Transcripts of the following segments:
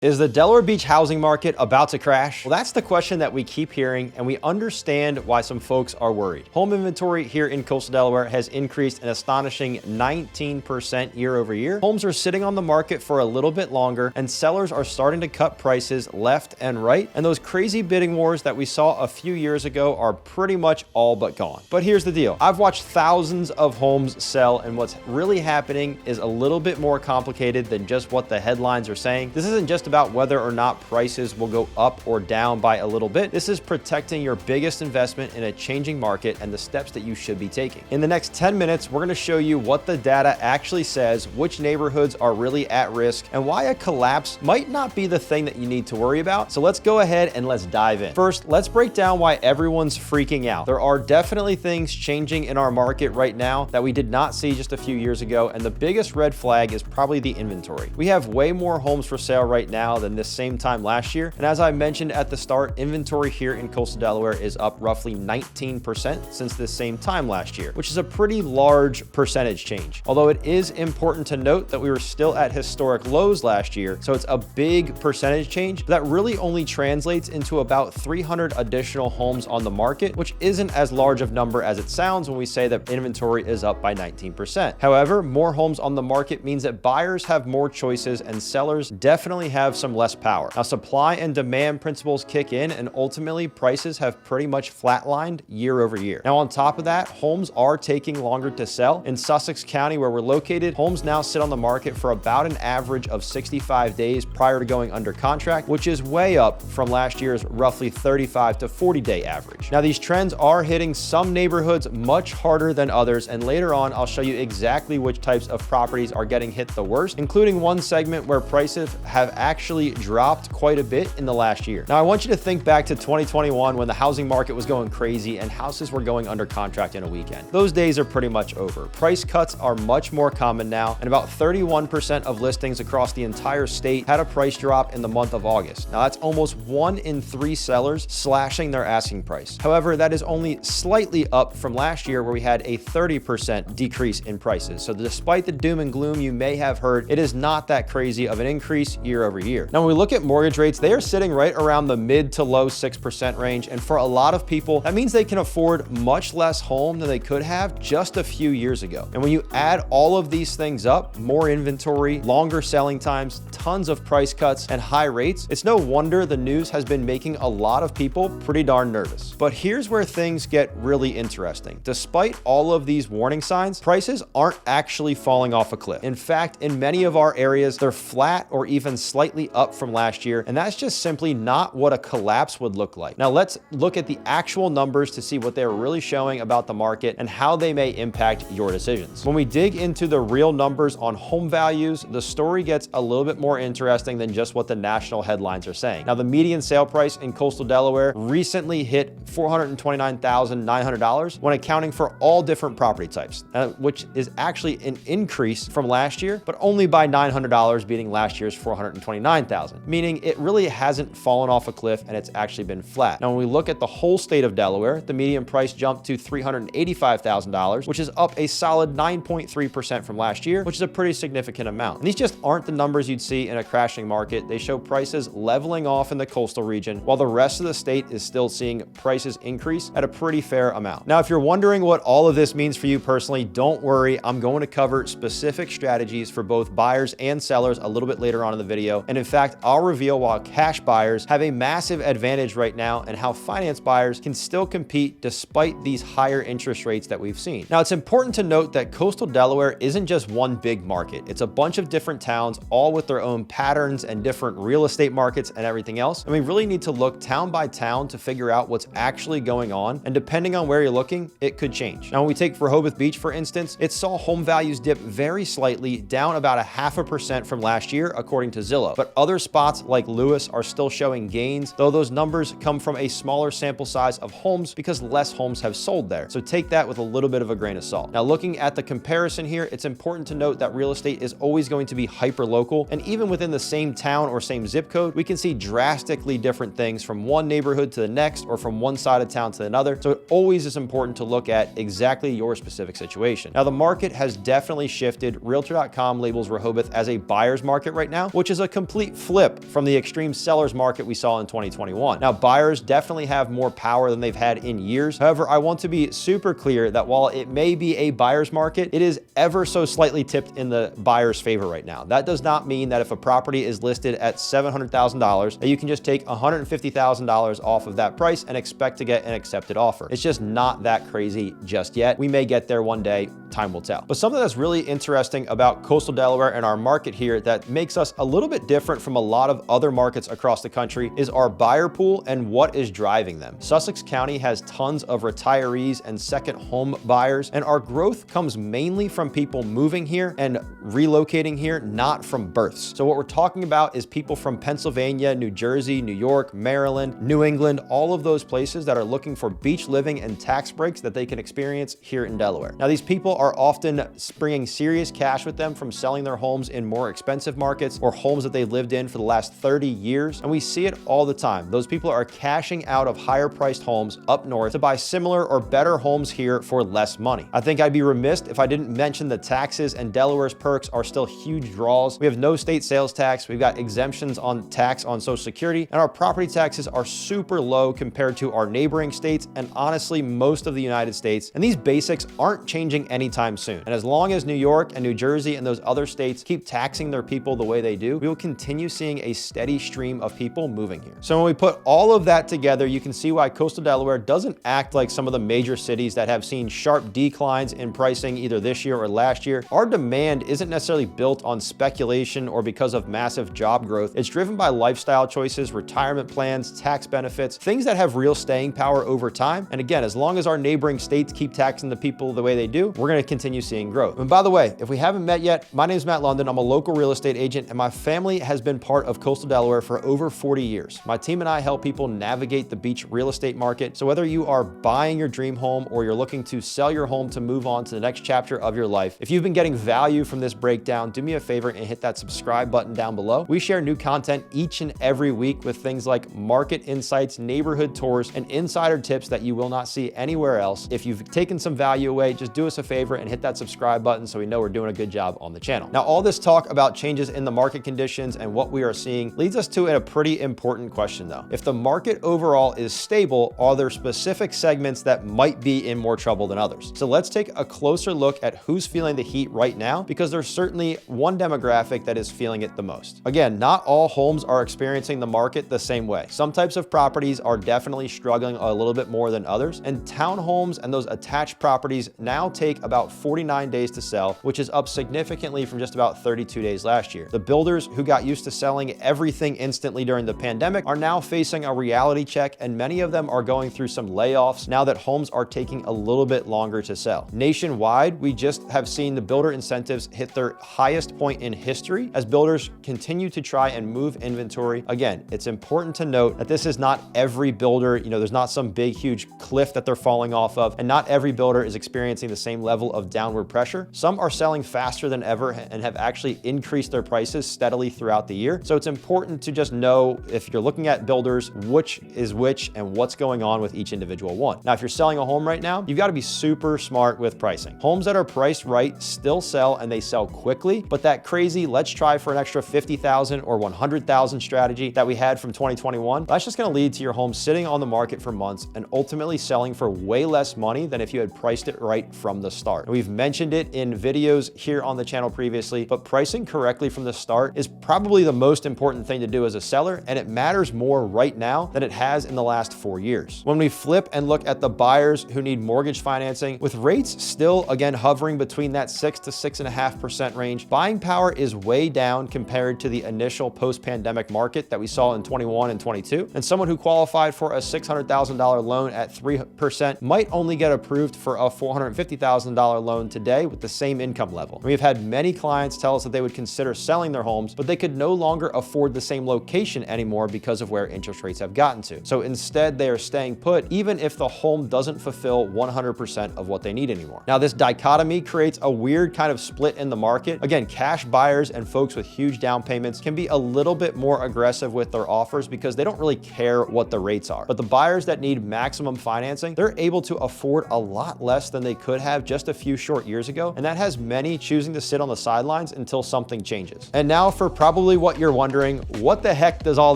Is the Delaware Beach housing market about to crash? Well, that's the question that we keep hearing, and we understand why some folks are worried. Home inventory here in Coastal Delaware has increased an astonishing 19% year over year. Homes are sitting on the market for a little bit longer, and sellers are starting to cut prices left and right. And those crazy bidding wars that we saw a few years ago are pretty much all but gone. But here's the deal. I've watched thousands of homes sell, and what's really happening is a little bit more complicated than just what the headlines are saying. This isn't just about whether or not prices will go up or down by a little bit. This is protecting your biggest investment in a changing market and the steps that you should be taking. In the next 10 minutes, we're going to show you what the data actually says, which neighborhoods are really at risk, and why a collapse might not be the thing that you need to worry about. So let's go ahead and let's dive in. First, let's break down why everyone's freaking out. There are definitely things changing in our market right now that we did not see just a few years ago, and the biggest red flag is probably the inventory. We have way more homes for sale right now than this same time last year. And as I mentioned at the start, inventory here in Coastal Delaware is up roughly 19% since this same time last year, which is a pretty large percentage change. Although it is important to note that we were still at historic lows last year, so it's a big percentage change, but that really only translates into about 300 additional homes on the market, which isn't as large of number as it sounds when we say that inventory is up by 19%. However, more homes on the market means that buyers have more choices and sellers definitely have some less power. Now, supply and demand principles kick in, and ultimately prices have pretty much flatlined year over year. Now, on top of that, homes are taking longer to sell. In Sussex County, where we're located, homes now sit on the market for about an average of 65 days prior to going under contract, which is way up from last year's roughly 35 to 40 day average. Now, these trends are hitting some neighborhoods much harder than others, and later on, I'll show you exactly which types of properties are getting hit the worst, including one segment where prices have actually dropped quite a bit in the last year. Now, I want you to think back to 2021 when the housing market was going crazy and houses were going under contract in a weekend. Those days are pretty much over. Price cuts are much more common now, and about 31% of listings across the entire state had a price drop in the month of August. Now, that's almost 1 in 3 sellers slashing their asking price. However, that is only slightly up from last year where we had a 30% decrease in prices. So despite the doom and gloom you may have heard, it is not that crazy of an increase year over year. Now, when we look at mortgage rates, they are sitting right around the mid to low 6% range. And for a lot of people, that means they can afford much less home than they could have just a few years ago. And when you add all of these things up, more inventory, longer selling times, tons of price cuts, and high rates, it's no wonder the news has been making a lot of people pretty darn nervous. But here's where things get really interesting. Despite all of these warning signs, prices aren't actually falling off a cliff. In fact, in many of our areas, they're flat or even slightly up from last year, and that's just simply not what a collapse would look like. Now, let's look at the actual numbers to see what they're really showing about the market and how they may impact your decisions. When we dig into the real numbers on home values, the story gets a little bit more interesting than just what the national headlines are saying. Now, the median sale price in Coastal Delaware recently hit $429,900 when accounting for all different property types, which is actually an increase from last year, but only by $900, beating last year's $429,000, meaning it really hasn't fallen off a cliff and it's actually been flat. Now, when we look at the whole state of Delaware, the median price jumped to $385,000, which is up a solid 9.3% from last year, which is a pretty significant amount. And these just aren't the numbers you'd see in a crashing market. They show prices leveling off in the coastal region, while the rest of the state is still seeing prices increase at a pretty fair amount. Now, if you're wondering what all of this means for you personally, don't worry. I'm going to cover specific strategies for both buyers and sellers a little bit later on in the video. And in fact, I'll reveal why cash buyers have a massive advantage right now and how finance buyers can still compete despite these higher interest rates that we've seen. Now, it's important to note that Coastal Delaware isn't just one big market. It's a bunch of different towns, all with their own patterns and different real estate markets and everything else. And we really need to look town by town to figure out what's actually going on. And depending on where you're looking, it could change. Now, when we take Rehoboth Beach, for instance, it saw home values dip very slightly, down about 0.5% from last year, according to Zillow. But other spots like Lewes are still showing gains, though those numbers come from a smaller sample size of homes because less homes have sold there. So take that with a little bit of a grain of salt. Now, looking at the comparison here, it's important to note that real estate is always going to be hyper local. And even within the same town or same zip code, we can see drastically different things from one neighborhood to the next or from one side of town to another. So it always is important to look at exactly your specific situation. Now, the market has definitely shifted. Realtor.com labels Rehoboth as a buyer's market right now, which is a complete complete flip from the extreme seller's market we saw in 2021. Now, buyers definitely have more power than they've had in years. However, I want to be super clear that while it may be a buyer's market, it is ever so slightly tipped in the buyer's favor right now. That does not mean that if a property is listed at $700,000, that you can just take $150,000 off of that price and expect to get an accepted offer. It's just not that crazy just yet. We may get there one day, time will tell. But something that's really interesting about coastal Delaware and our market here that makes us a little bit different from a lot of other markets across the country is our buyer pool and what is driving them. Sussex County has tons of retirees and second home buyers, and our growth comes mainly from people moving here and relocating here, not from births. So what we're talking about is people from Pennsylvania, New Jersey, New York, Maryland, New England, all of those places that are looking for beach living and tax breaks that they can experience here in Delaware. Now, these people are often bringing serious cash with them from selling their homes in more expensive markets or homes that they've lived in for the last 30 years. And we see it all the time. Those people are cashing out of higher priced homes up north to buy similar or better homes here for less money. I think I'd be remiss if I didn't mention the taxes, and Delaware's perks are still huge draws. We have no state sales tax. We've got exemptions on tax on Social Security, and our property taxes are super low compared to our neighboring states and honestly most of the United States. And these basics aren't changing anytime soon. And as long as New York and New Jersey and those other states keep taxing their people the way they do, we will continue seeing a steady stream of people moving here. So when we put all of that together, you can see why coastal Delaware doesn't act like some of the major cities that have seen sharp declines in pricing either this year or last year. Our demand isn't necessarily built on speculation or because of massive job growth. It's driven by lifestyle choices, retirement plans, tax benefits, things that have real staying power over time. And again, as long as our neighboring states keep taxing the people the way they do, we're going to continue seeing growth. And by the way, if we haven't met yet, my name is Matt Lunden. I'm a local real estate agent, and my family has been part of coastal Delaware for over 40 years. My team and I help people navigate the beach real estate market. So whether you are buying your dream home or you're looking to sell your home to move on to the next chapter of your life, if you've been getting value from this breakdown, do me a favor and hit that subscribe button down below. We share new content each and every week with things like market insights, neighborhood tours, and insider tips that you will not see anywhere else. If you've taken some value away, just do us a favor and hit that subscribe button so we know we're doing a good job on the channel. Now, all this talk about changes in the market conditions and what we are seeing leads us to a pretty important question though. If the market overall is stable, are there specific segments that might be in more trouble than others? So let's take a closer look at who's feeling the heat right now, because there's certainly one demographic that is feeling it the most. Again, not all homes are experiencing the market the same way. Some types of properties are definitely struggling a little bit more than others, and townhomes and those attached properties now take about 49 days to sell, which is up significantly from just about 32 days last year. The builders who got used to selling everything instantly during the pandemic are now facing a reality check, and many of them are going through some layoffs now that homes are taking a little bit longer to sell. Nationwide, we just have seen the builder incentives hit their highest point in history as builders continue to try and move inventory. Again, it's important to note that this is not every builder, there's not some big, huge cliff that they're falling off of, and not every builder is experiencing the same level of downward pressure. Some are selling faster than ever and have actually increased their prices steadily throughout the year. So it's important to just know, if you're looking at builders, which is which and what's going on with each individual one. Now, if you're selling a home right now, you've got to be super smart with pricing. Homes that are priced right still sell, and they sell quickly, but that crazy let's try for an extra 50,000 or 100,000 strategy that we had from 2021, that's just going to lead to your home sitting on the market for months and ultimately selling for way less money than if you had priced it right from the start. And we've mentioned it in videos here on the channel previously, but pricing correctly from the start is probably the most important thing to do as a seller, and it matters more right now than it has in the last 4 years. When we flip and look at the buyers who need mortgage financing, with rates still again hovering between that 6 to 6.5% range, buying power is way down compared to the initial post-pandemic market that we saw in 21 and 22. And someone who qualified for a $600,000 loan at 3% might only get approved for a $450,000 loan today with the same income level. We've had many clients tell us that they would consider selling their homes, but they could no longer afford the same location anymore because of where interest rates have gotten to. So instead, they are staying put, even if the home doesn't fulfill 100% of what they need anymore. Now, this dichotomy creates a weird kind of split in the market. Again, cash buyers and folks with huge down payments can be a little bit more aggressive with their offers because they don't really care what the rates are. But the buyers that need maximum financing, they're able to afford a lot less than they could have just a few short years ago, and that has many choosing to sit on the sidelines until something changes. And now for probably probably what you're wondering. What the heck does all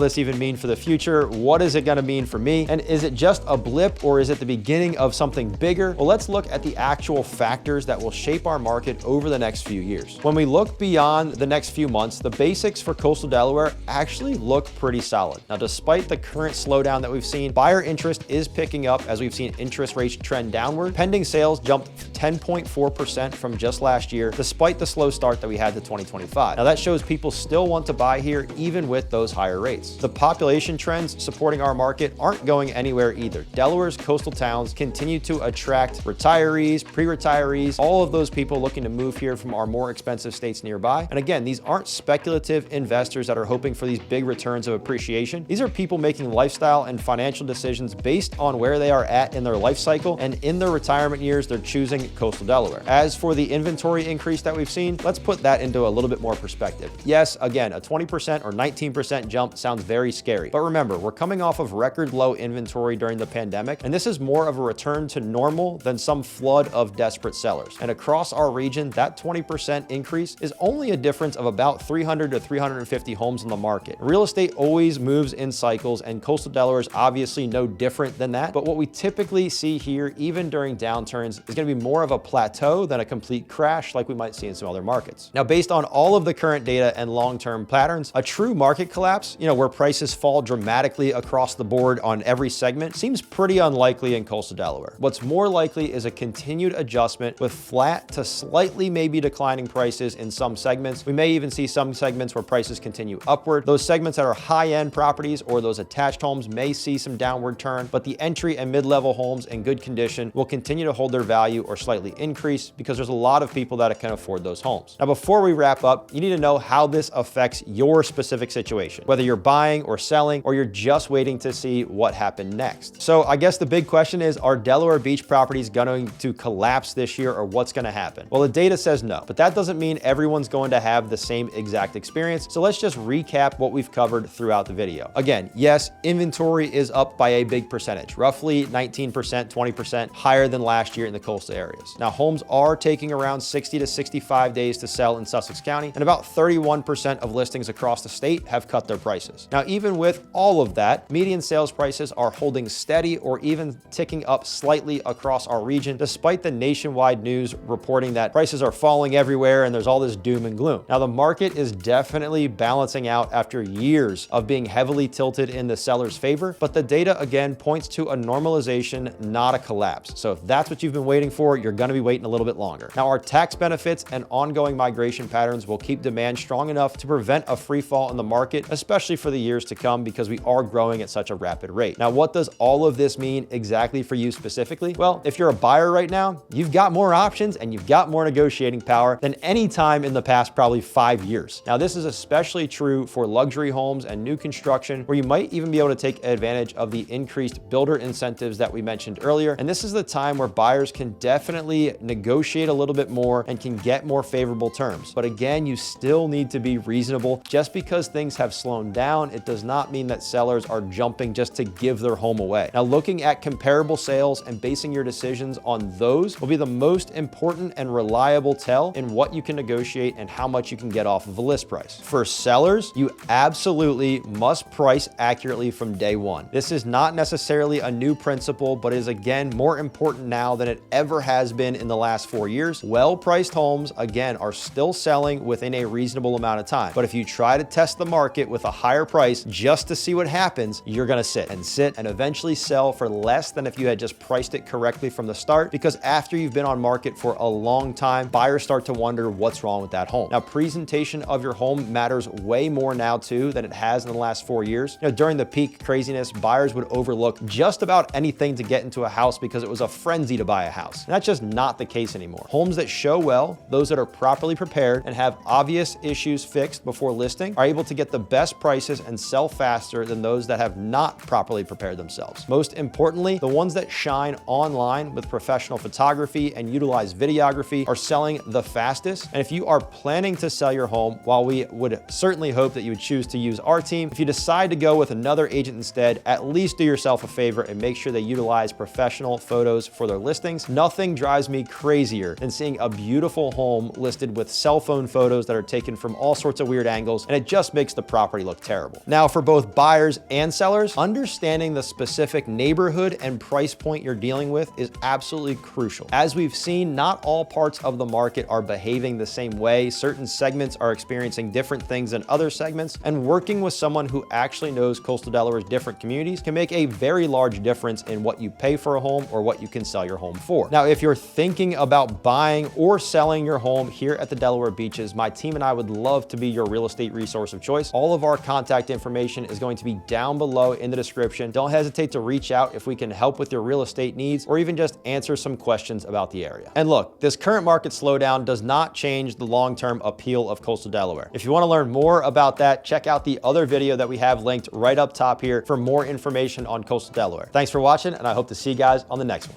this even mean for the future? What is it going to mean for me? And is it just a blip, or is it the beginning of something bigger? Well, let's look at the actual factors that will shape our market over the next few years. When we look beyond the next few months, the basics for coastal Delaware actually look pretty solid. Now, despite the current slowdown that we've seen, buyer interest is picking up as we've seen interest rates trend downward. Pending sales jumped 10.4% from just last year, despite the slow start that we had to 2025. Now, that shows people still want to buy here even with those higher rates. The population trends supporting our market aren't going anywhere either. Delaware's coastal towns continue to attract retirees, pre-retirees, all of those people looking to move here from our more expensive states nearby. And again, these aren't speculative investors that are hoping for these big returns of appreciation. These are people making lifestyle and financial decisions based on where they are at in their life cycle, and in their retirement years, they're choosing coastal Delaware. As for the inventory increase that we've seen, let's put that into a little bit more perspective. Yes, again, a 20% or 19% jump sounds very scary, but remember, we're coming off of record low inventory during the pandemic, and this is more of a return to normal than some flood of desperate sellers. And across our region, that 20% increase is only a difference of about 300 to 350 homes in the market. Real estate always moves in cycles, and coastal Delaware is obviously no different than that. But what we typically see here, even during downturns, is going to be more of a plateau than a complete crash like we might see in some other markets. Now, based on all of the current data and long-term patterns, a true market collapse, where prices fall dramatically across the board on every segment, seems pretty unlikely in coastal Delaware. What's more likely is a continued adjustment with flat to slightly maybe declining prices in some segments. We may even see some segments where prices continue upward. Those segments that are high-end properties or those attached homes may see some downward turn, but the entry and mid-level homes in good condition will continue to hold their value or slightly increase because there's a lot of people that can afford those homes. Now, before we wrap up, you need to know how this affects your specific situation, whether you're buying or selling, or you're just waiting to see what happened next. So I guess the big question is, are Delaware Beach properties going to collapse this year, or what's going to happen? Well, the data says no, but that doesn't mean everyone's going to have the same exact experience. So let's just recap what we've covered throughout the video. Again, yes, inventory is up by a big percentage, roughly 19%, 20% higher than last year in the coastal areas. Now, homes are taking around 60 to 65 days to sell in Sussex County, and about 31% of listings across the state have cut their prices. Now, even with all of that, median sales prices are holding steady or even ticking up slightly across our region, despite the nationwide news reporting that prices are falling everywhere and there's all this doom and gloom. Now, the market is definitely balancing out after years of being heavily tilted in the seller's favor, but the data again points to a normalization, not a collapse. So if that's what you've been waiting for, you're going to be waiting a little bit longer. Now, our tax benefits and ongoing migration patterns will keep demand strong enough to prevent a free fall in the market, especially for the years to come, because we are growing at such a rapid rate. Now, what does all of this mean exactly for you specifically? Well, if you're a buyer right now, you've got more options and you've got more negotiating power than any time in the past probably 5 years. Now, this is especially true for luxury homes and new construction, where you might even be able to take advantage of the increased builder incentives that we mentioned earlier. And this is the time where buyers can definitely negotiate a little bit more and can get more favorable terms. But again, you still need to be reasonable. Just because things have slowed down, it does not mean that sellers are jumping just to give their home away. Now, looking at comparable sales and basing your decisions on those will be the most important and reliable tell in what you can negotiate and how much you can get off of a list price. For sellers, you absolutely must price accurately from day one. This is not necessarily a new principle, but is again more important now than it ever has been in the last 4 years. Well-priced homes, again, are still selling within a reasonable amount of time. But if you try to test the market with a higher price just to see what happens, you're gonna sit and eventually sell for less than if you had just priced it correctly from the start, because after you've been on market for a long time, buyers start to wonder what's wrong with that home. Now, presentation of your home matters way more now too than it has in the last 4 years. During the peak craziness, buyers would overlook just about anything to get into a house because it was a frenzy to buy a house. And that's just not the case anymore. Homes that show well, those that are properly prepared and have obvious issues fixed before listing, are able to get the best prices and sell faster than those that have not properly prepared themselves. Most importantly, the ones that shine online with professional photography and utilize videography are selling the fastest. And if you are planning to sell your home, while we would certainly hope that you would choose to use our team, if you decide to go with another agent instead, at least do yourself a favor and make sure they utilize professional photos for their listings. Nothing drives me crazier than seeing a beautiful home listed with cell phone photos that are taken from all sorts of weird weird angles, and it just makes the property look terrible. Now, for both buyers and sellers, understanding the specific neighborhood and price point you're dealing with is absolutely crucial. As we've seen, not all parts of the market are behaving the same way. Certain segments are experiencing different things than other segments, and working with someone who actually knows Coastal Delaware's different communities can make a very large difference in what you pay for a home or what you can sell your home for. Now, if you're thinking about buying or selling your home here at the Delaware Beaches, my team and I would love to be your real estate resource of choice. All of our contact information is going to be down below in the description. Don't hesitate to reach out if we can help with your real estate needs or even just answer some questions about the area. And look, this current market slowdown does not change the long-term appeal of Coastal Delaware. If you want to learn more about that, check out the other video that we have linked right up top here for more information on Coastal Delaware. Thanks for watching, and I hope to see you guys on the next one.